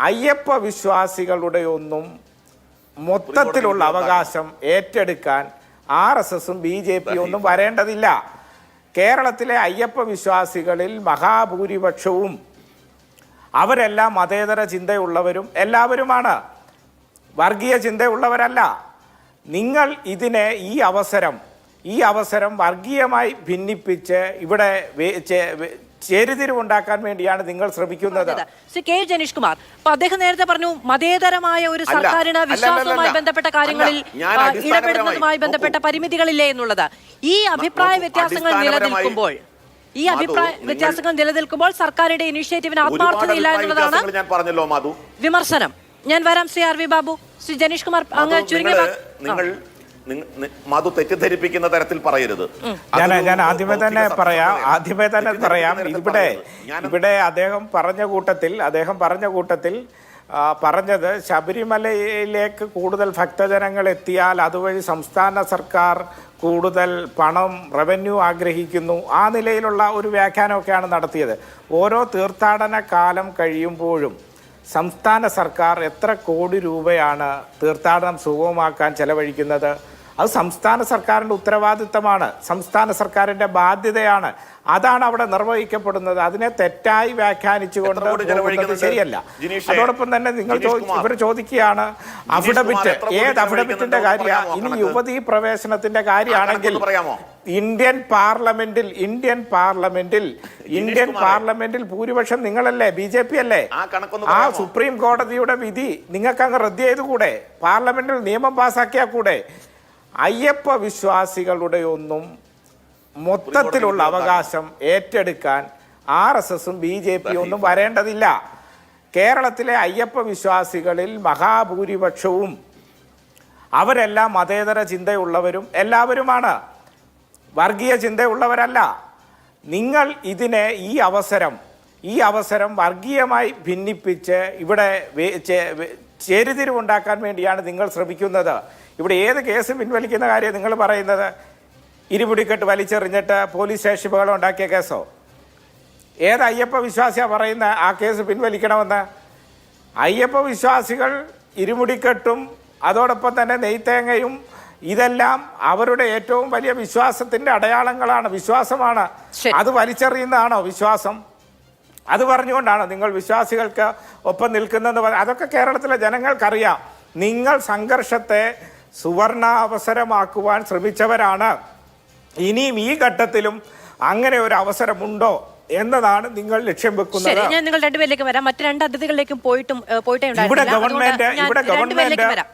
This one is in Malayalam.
അയ്യപ്പ വിശ്വാസികളുടെ ഒന്നും മൊത്തത്തിലുള്ള അവകാശം ഏറ്റെടുക്കാൻ RSSും BJP ഒന്നും വരേണ്ടതില്ല. കേരളത്തിലെ അയ്യപ്പ വിശ്വാസികളിൽ മഹാഭൂരിപക്ഷവും അവരെല്ലാം മതേതര ചിന്തയുള്ളവരും എല്ലാവരുമാണ്, വർഗീയ ചിന്തയുള്ളവരല്ല. നിങ്ങൾ ഇതിനെ ഈ അവസരം വർഗീയമായി ഭിന്നിപ്പിച്ച് ഇവിടെ ചേരിതിരിവുണ്ടാക്കാൻ വേണ്ടിയാണ് നിങ്ങൾ ശ്രമിക്കുന്നത്. കെ ജനീഷ് കുമാർ, അദ്ദേഹം നേരത്തെ പറഞ്ഞു മതേതരമായ ഒരു സർക്കാരിന് വിശ്വാസവുമായി ബന്ധപ്പെട്ട കാര്യങ്ങളിൽ ഇടപെടുന്നതുമായി ബന്ധപ്പെട്ട പരിമിതികളില്ലേ എന്നുള്ളത്. ഈ അഭിപ്രായ വ്യത്യാസങ്ങൾ നിലനിൽക്കുമ്പോൾ സർക്കാരിന്റെ ഇനിഷ്യേറ്റീവിന് ആത്മാർത്ഥതയില്ല എന്നുള്ളതാണ് വിമർശനം. ഞാൻ വരാം ശ്രീ RV ബാബു. ശ്രീ ജനീഷ് കുമാർ, അങ്ങ് ചുരുങ്ങിയ മധു തെറ്റിദ്ധരിപ്പിക്കുന്ന തരത്തിൽ പറയരുത്. ഞാൻ ആദ്യമേ തന്നെ പറയാം ഇവിടെ അദ്ദേഹം പറഞ്ഞ കൂട്ടത്തിൽ പറഞ്ഞത് ശബരിമലയിലേക്ക് കൂടുതൽ ഭക്തജനങ്ങൾ എത്തിയാൽ അതുവഴി സംസ്ഥാന സർക്കാർ കൂടുതൽ പണം റവന്യൂ ആഗ്രഹിക്കുന്നു, ആ നിലയിലുള്ള ഒരു വ്യാഖ്യാനമൊക്കെയാണ് നടത്തിയത്. ഓരോ തീർത്ഥാടന കാലം കഴിയുമ്പോഴും സംസ്ഥാന സർക്കാർ എത്ര കോടി രൂപയാണ് തീർത്ഥാടനം സുഗമമാക്കാൻ ചെലവഴിക്കുന്നത്? അത് സംസ്ഥാന സർക്കാരിൻ്റെ ഉത്തരവാദിത്തമാണ്, സംസ്ഥാന സർക്കാരിൻ്റെ ബാധ്യതയാണ്. അതാണ് അവിടെ നിർവഹിക്കപ്പെടുന്നത്. അതിനെ തെറ്റായി വ്യാഖ്യാനിച്ചുകൊണ്ട് ശരിയല്ല. അതോടൊപ്പം തന്നെ ഇവർ ചോദിക്കുകയാണ് അഫിഡവിറ്റ്, ഏത് അഫിഡവിറ്റിന്റെ കാര്യമാണ്? ഇനി യുവതീ പ്രവേശനത്തിന്റെ കാര്യമാണെങ്കിൽ ഇന്ത്യൻ പാർലമെന്റിൽ ഭൂരിപക്ഷം നിങ്ങളല്ലേ, BJP അല്ലേ? ആ സുപ്രീം കോടതിയുടെ വിധി നിങ്ങൾക്ക് അങ്ങ് റദ്ദ് ചെയ്തുകൂടെ? പാർലമെന്റിൽ നിയമം പാസാക്കിയാൽ കൂടെ? അയ്യപ്പ വിശ്വാസികളുടെ ഒന്നും മൊത്തത്തിലുള്ള അവകാശം ഏറ്റെടുക്കാൻ RSSും BJP ഒന്നും വരേണ്ടതില്ല. കേരളത്തിലെ അയ്യപ്പ വിശ്വാസികളിൽ മഹാഭൂരിപക്ഷവും അവരെല്ലാം മതേതര ചിന്തയുള്ളവരും എല്ലാവരുമാണ്, വർഗീയ ചിന്തയുള്ളവരല്ല. നിങ്ങൾ ഇതിനെ ഈ അവസരം വർഗീയമായി ഭിന്നിപ്പിച്ച് ഇവിടെ ചേരിതിരിവുണ്ടാക്കാൻ വേണ്ടിയാണ് നിങ്ങൾ ശ്രമിക്കുന്നത്. ഇവിടെ ഏത് കേസ് പിൻവലിക്കുന്ന കാര്യം നിങ്ങൾ പറയുന്നത്? ഇരുമുടിക്കെട്ട് വലിച്ചെറിഞ്ഞിട്ട് പോലീസ് സ്റ്റേഷൻ ബഹളം ഉണ്ടാക്കിയ കേസോ? ഏത് അയ്യപ്പ വിശ്വാസിയാണ് പറയുന്ന ആ കേസ് പിൻവലിക്കണമെന്ന്? അയ്യപ്പ വിശ്വാസികൾ ഇരുമുടിക്കെട്ടും അതോടൊപ്പം തന്നെ നെയ്ത്തേങ്ങയും ഇതെല്ലാം അവരുടെ ഏറ്റവും വലിയ വിശ്വാസത്തിന്റെ അടയാളങ്ങളാണ്, വിശ്വാസമാണ്. അത് വലിച്ചെറിയുന്നതാണോ വിശ്വാസം? അത് പറഞ്ഞുകൊണ്ടാണ് നിങ്ങൾ വിശ്വാസികൾക്ക് ഒപ്പം നിൽക്കുന്നതെന്ന് അതൊക്കെ കേരളത്തിലെ ജനങ്ങൾക്കറിയാം. നിങ്ങൾ സംഘർഷത്തെ സുവർണ അവസരമാക്കുവാൻ ശ്രമിച്ചവരാണ്. ഇനിയും ഈ ഘട്ടത്തിലും അങ്ങനെ ഒരു അവസരമുണ്ടോ എന്നതാണ് നിങ്ങൾ ലക്ഷ്യം വെക്കുന്നത്. ഞാൻ നിങ്ങൾ രണ്ടുപേരിലേക്ക് വരാം. മറ്റു രണ്ട് അതിഥികളിലേക്കും രണ്ടുപേരിലേക്കും വരാം.